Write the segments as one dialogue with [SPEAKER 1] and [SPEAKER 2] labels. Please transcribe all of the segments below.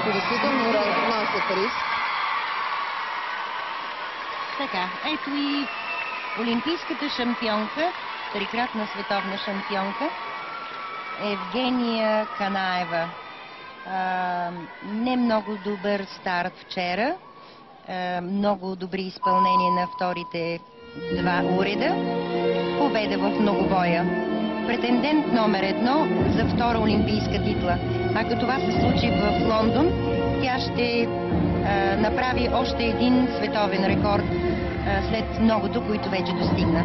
[SPEAKER 1] И действително носи приз.
[SPEAKER 2] Така, ето и олимпийската шампионка, трикратна световна шампионка, Евгения Канаева. Не много добър старт вчера. Много добри изпълнения на вторите два уреда. Победа в многобоя. Претендент номер 1 за втора олимпийска титла. Ако това се случи в Лондон, тя ще направи още един световен рекорд след многото, които вече достигна.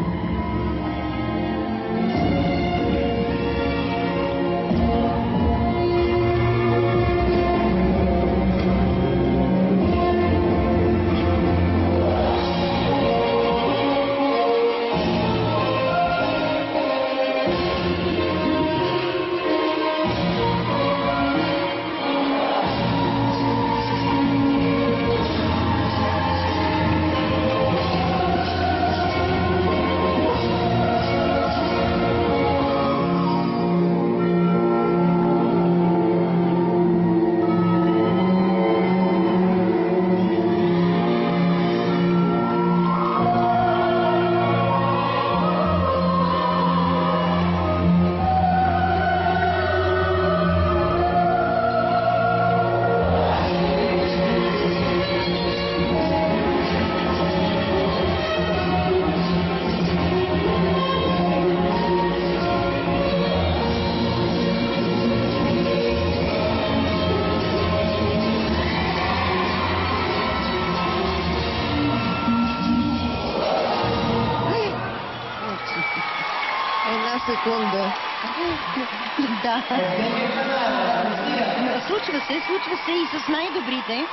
[SPEAKER 1] Една секунда.
[SPEAKER 2] Да. Случва се и с най-добрите.